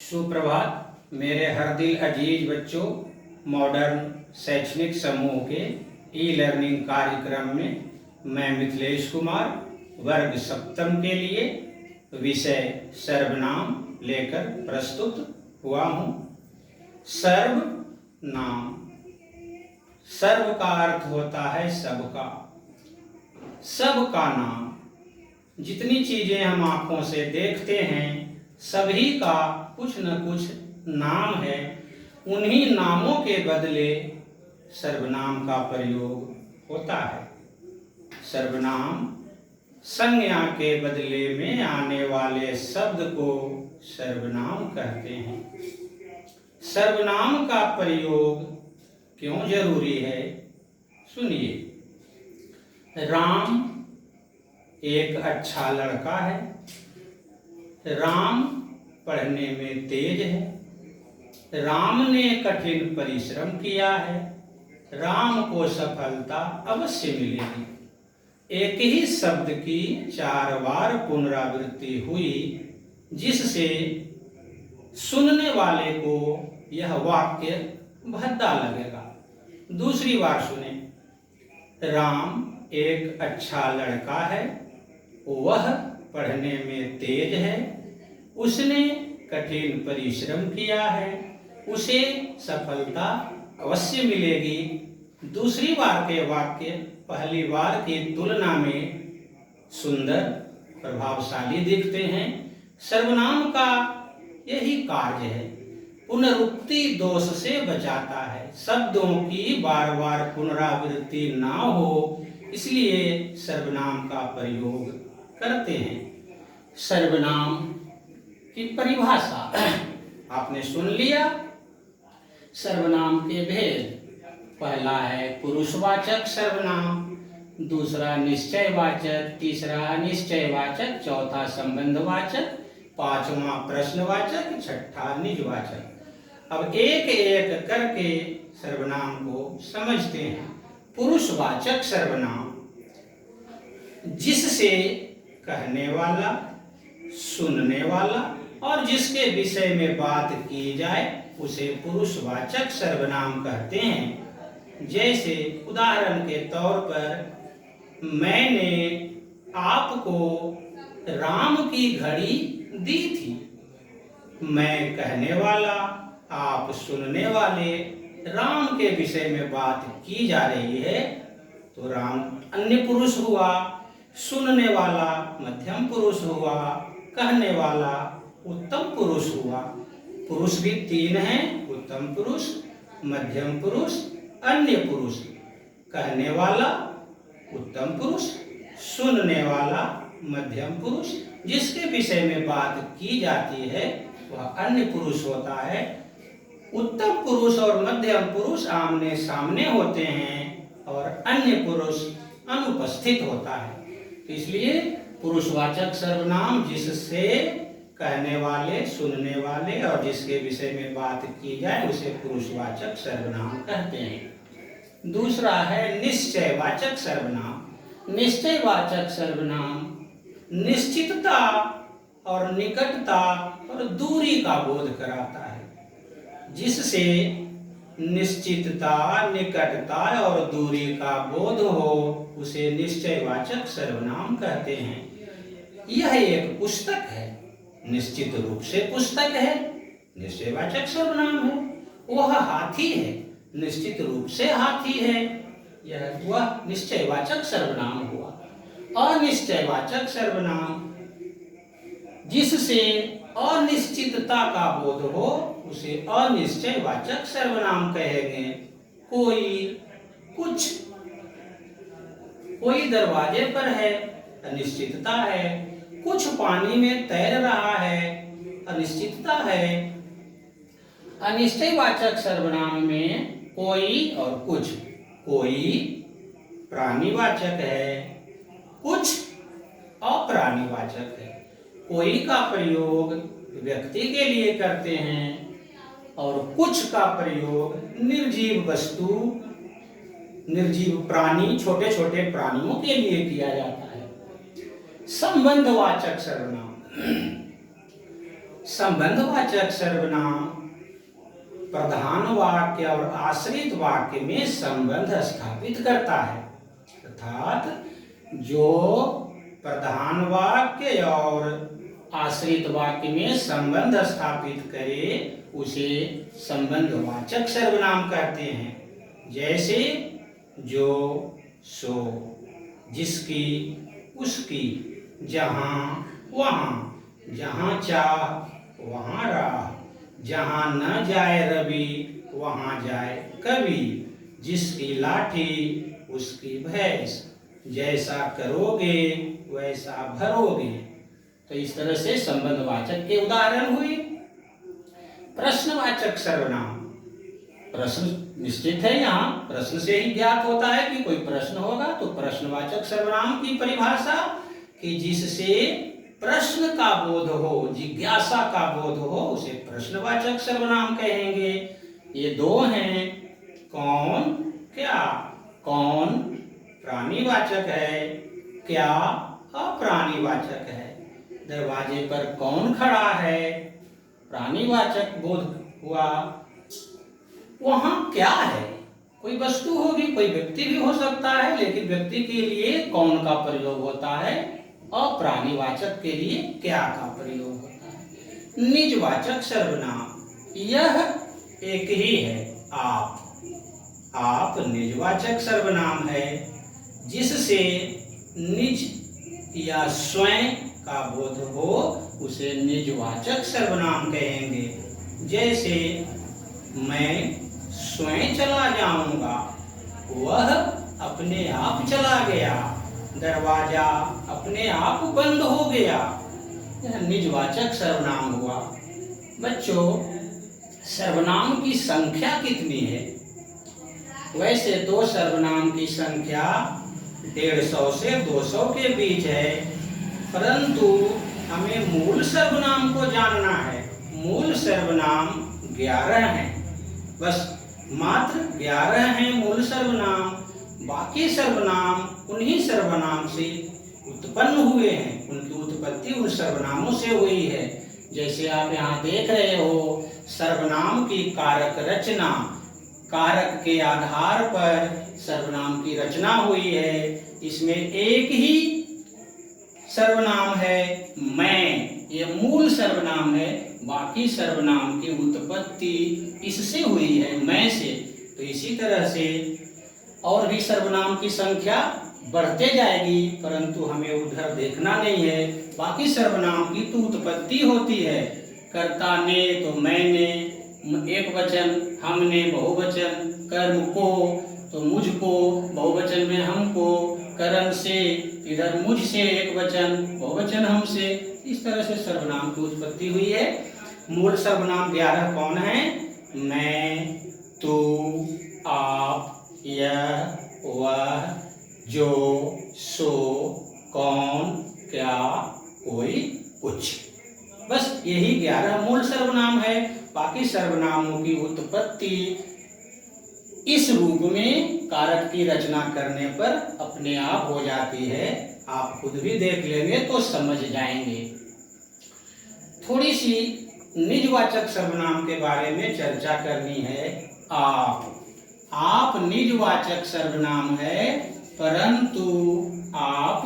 सुप्रभात मेरे हर दिल अजीज बच्चों। मॉडर्न शैक्षणिक समूह के ई लर्निंग कार्यक्रम में मैं मिथिलेश कुमार वर्ग सप्तम के लिए विषय सर्वनाम लेकर प्रस्तुत हुआ हूँ। सर्वनाम, सर्व का अर्थ होता है सबका, सबका नाम। जितनी चीजें हम आंखों से देखते हैं सभी का कुछ न कुछ नाम है। उन्हीं नामों के बदले सर्वनाम का प्रयोग होता है। सर्वनाम संज्ञा के बदले में आने वाले शब्द को सर्वनाम कहते हैं। सर्वनाम का प्रयोग क्यों जरूरी है, सुनिए। राम एक अच्छा लड़का है। राम पढ़ने में तेज है। राम ने कठिन परिश्रम किया है। राम को सफलता अवश्य मिलेगी। एक ही शब्द की 4 बार पुनरावृत्ति हुई जिससे सुनने वाले को यह वाक्य भद्दा लगेगा। दूसरी बार सुने। राम एक अच्छा लड़का है। वह पढ़ने में तेज है। उसने कठिन परिश्रम किया है। उसे सफलता अवश्य मिलेगी। दूसरी बार के वाक्य पहली बार की तुलना में सुंदर, प्रभावशाली दिखते हैं। सर्वनाम का यही कार्य है, पुनरुक्ति दोष से बचाता है। शब्दों की बार बार पुनरावृत्ति ना हो, इसलिए सर्वनाम का प्रयोग करते हैं। सर्वनाम की परिभाषा आपने सुन लिया। सर्वनाम के भेद, पहला है पुरुषवाचक सर्वनाम, दूसरा निश्चयवाचक, तीसरा अनिश्चयवाचक, चौथा संबंधवाचक, पांचवा प्रश्नवाचक, छठा निजवाचक। अब एक एक करके सर्वनाम को समझते हैं। पुरुषवाचक सर्वनाम, जिससे कहने वाला, सुनने वाला और जिसके विषय में बात की जाए उसे पुरुषवाचक सर्वनाम कहते हैं। जैसे उदाहरण के तौर पर, मैंने आपको राम की घड़ी दी थी। मैं कहने वाला, आप सुनने वाले, राम के विषय में बात की जा रही है तो राम अन्य पुरुष हुआ, सुनने वाला मध्यम पुरुष हुआ, कहने वाला उत्तम पुरुष हुआ। पुरुष भी 3 हैं, उत्तम पुरुष, मध्यम पुरुष, अन्य पुरुष। कहने वाला उत्तम पुरुष, सुनने वाला मध्यम पुरुष, जिसके विषय में बात की जाती है वह अन्य पुरुष होता है। उत्तम पुरुष और मध्यम पुरुष आमने सामने होते हैं और अन्य पुरुष अनुपस्थित होता है। इसलिए पुरुषवाचक सर्वनाम जिससे कहने वाले, सुनने वाले और जिसके विषय में बात की जाए उसे पुरुषवाचक सर्वनाम कहते हैं। दूसरा है निश्चयवाचक सर्वनाम। निश्चयवाचक सर्वनाम निश्चितता और निकटता और दूरी का बोध कराता है। जिससे निश्चितता, निकटता और दूरी का बोध हो उसे निश्चयवाचक सर्वनाम कहते हैं। यह एक पुस्तक है, निश्चित रूप से पुस्तक है, निश्चयवाचक सर्वनाम है। वह हाथी है, निश्चित रूप से हाथी है, यह वह निश्चयवाचक सर्वनाम हुआ। अनिश्चयवाचक सर्वनाम, जिससे अनिश्चितता का बोध हो उसे अनिश्चयवाचक सर्वनाम कहेंगे। कोई, कुछ, कोई दरवाजे पर है, अनिश्चितता है। कुछ पानी में तैर रहा है, अनिश्चितता है। अनिश्चयवाचक सर्वनाम में कोई और कुछ, कोई प्राणीवाचक है, कुछ अप्राणीवाचक है। कोई का प्रयोग व्यक्ति के लिए करते हैं और कुछ का प्रयोग निर्जीव वस्तु, निर्जीव प्राणी, छोटे छोटे प्राणियों के लिए किया जाता है। संबंधवाचक सर्वनाम, संबंधवाचक सर्वनाम प्रधान वाक्य और आश्रित वाक्य में संबंध स्थापित करता है, अर्थात जो प्रधान वाक्य और आश्रित वाक्य में संबंध स्थापित करे उसे संबंधवाचक सर्वनाम कहते हैं। जैसे जो, सो, जिसकी, उसकी, जहाँ, वहाँ, जहाँ चाह वहाँ राह, जहाँ न जाए रवि वहाँ जाए कवि, जिसकी लाठी उसकी भैंस, जैसा करोगे वैसा भरोगे। तो इस तरह से संबंधवाचक के उदाहरण हुए। प्रश्नवाचक सर्वनाम, प्रश्न निश्चित है, यहाँ प्रश्न से ही ज्ञात होता है कि कोई प्रश्न होगा। तो प्रश्नवाचक सर्वनाम की परिभाषा कि जिससे प्रश्न का बोध हो, जिज्ञासा का बोध हो, उसे प्रश्नवाचक सर्वनाम कहेंगे। ये दो हैं, कौन, क्या। कौन प्राणीवाचक है, क्या अप्राणीवाचक है। दरवाजे पर कौन खड़ा है, प्राणीवाचक बोध हुआ। वहाँ क्या है, कोई वस्तु होगी, कोई व्यक्ति भी हो सकता है, लेकिन व्यक्ति के लिए कौन का प्रयोग होता है, अप्राणीवाचक के लिए क्या का प्रयोग होता है। निजवाचक सर्वनाम, यह एक ही है, आप। आप निजवाचक सर्वनाम है, जिससे निज या स्वयं का बोध हो उसे निजवाचक सर्वनाम कहेंगे। जैसे मैं स्वयं चला जाऊंगा, वह अपने आप चला गया, दरवाजा अपने आप बंद हो गया। यह निजवाचक सर्वनाम हुआ। बच्चों, सर्वनाम की संख्या कितनी है? वैसे तो सर्वनाम की संख्या 150 से 200 के बीच है, परंतु हमें मूल सर्वनाम को जानना है। मूल सर्वनाम 11 हैं, बस मात्र 11 हैं मूल सर्वनाम। बाकी सर्वनाम उन्हीं सर्वनाम से उत्पन्न हुए हैं, उनकी उत्पत्ति उन सर्वनामों से हुई है। जैसे आप यहाँ देख रहे हो, सर्वनाम की कारक रचना, कारक के आधार पर सर्वनाम की रचना हुई है। इसमें एक ही सर्वनाम है मैं, ये मूल सर्वनाम है। बाकी सर्वनाम की उत्पत्ति इससे हुई है, मैं से। तो इसी तरह से और भी सर्वनाम की संख्या बढ़ते जाएगी, परंतु हमें उधर देखना नहीं है। बाकी सर्वनाम की तो उत्पत्ति होती है। कर्ता ने तो मैंने एक वचन, हमने बहुवचन, कर्म को तो मुझको बहुवचन में हमको, करण से इधर मुझसे एक वचन, बहुवचन हमसे। इस तरह से सर्वनाम की उत्पत्ति हुई है। मूल सर्वनाम 11 कौन है? मैं, तू, आप, यह, वह, जो, सो, कौन, क्या, कोई, कुछ। बस यही 11 मूल सर्वनाम है। बाकी सर्वनामों की उत्पत्ति इस रूप में कारक की रचना करने पर अपने आप हो जाती है। आप खुद भी देख लेंगे तो समझ जाएंगे। थोड़ी सी निजवाचक सर्वनाम के बारे में चर्चा करनी है। आप निजवाचक सर्वनाम है, परंतु आप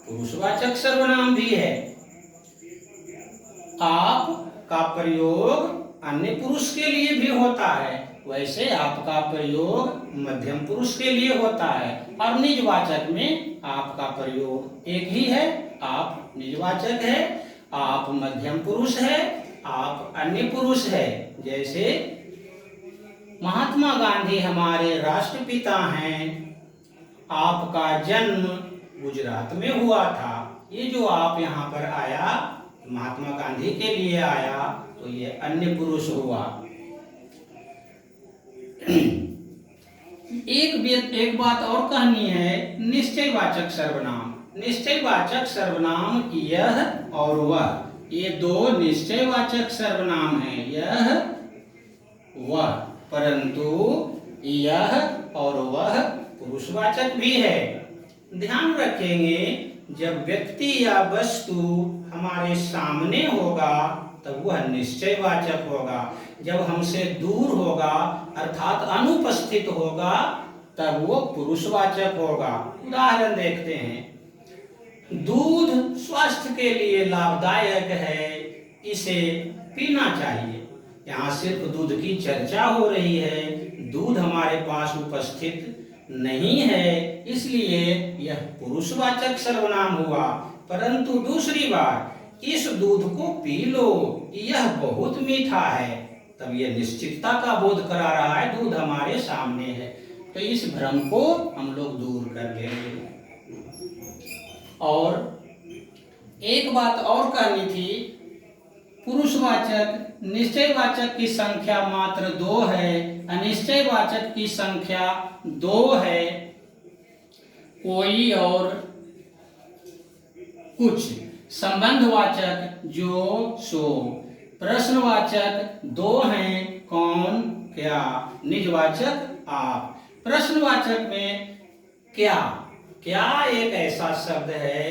पुरुषवाचक सर्वनाम भी है। आप का प्रयोग अन्य पुरुष के लिए भी होता है, वैसे आपका प्रयोग मध्यम पुरुष के लिए होता है। और निजवाचक में आपका प्रयोग एक ही है, आप निजवाचक है, आप मध्यम पुरुष है, आप अन्य पुरुष है। जैसे महात्मा गांधी हमारे राष्ट्रपिता हैं, आपका जन्म गुजरात में हुआ था। ये जो आप यहाँ पर आया, महात्मा गांधी के लिए आया, तो ये अन्य पुरुष हुआ। एक बात और कहनी है, निश्चयवाचक सर्वनाम। निश्चयवाचक सर्वनाम यह और वह, ये दो निश्चयवाचक सर्वनाम हैं, यह वह, परंतु यह और वह पुरुषवाचक भी है। ध्यान रखेंगे, जब व्यक्ति या वस्तु हमारे सामने होगा तब वह निश्चयवाचक होगा। जब हमसे दूर होगा अर्थात अनुपस्थित होगा तब वो पुरुषवाचक होगा। उदाहरण देखते हैं, दूध स्वास्थ्य के लिए लाभदायक है, इसे पीना चाहिए। यहाँ सिर्फ दूध की चर्चा हो रही है, दूध हमारे पास उपस्थित नहीं है, इसलिए यह पुरुषवाचक सर्वनाम हुआ। परंतु दूसरी बार इस दूध को पी लो, यह बहुत मीठा है, तब यह निश्चितता का बोध करा रहा है, दूध हमारे सामने है। तो इस भ्रम को हम लोग दूर कर लेंगे। और एक बात और कहनी थी, पुरुषवाचक निश्चयवाचक की संख्या मात्र 2 है, अनिश्चयवाचक की संख्या 2 है। कोई और कुछ, संबंधवाचक जो सो, प्रश्नवाचक 2 हैं, कौन क्या, निजवाचक आप। प्रश्नवाचक में क्या, क्या एक ऐसा शब्द है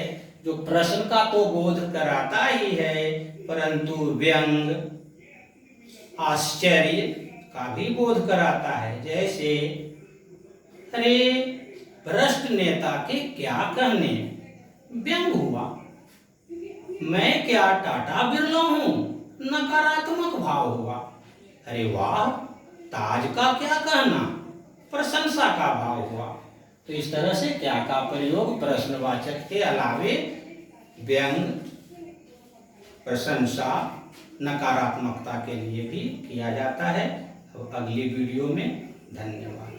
जो प्रश्न का तो बोध कराता ही है, परंतु व्यंग आश्चर्य का भी बोध कराता है। जैसे, अरे भ्रष्ट नेता के क्या कहने, व्यंग हुआ। मैं क्या टाटा बिरला हूं, नकारात्मक भाव हुआ। अरे वाह, ताज का क्या कहना, प्रशंसा का भाव हुआ। तो इस तरह से क्या का प्रयोग प्रश्नवाचक के अलावे व्यंग, प्रशंसा, नकारात्मकता के लिए भी किया जाता है। अब अगली वीडियो में धन्यवाद।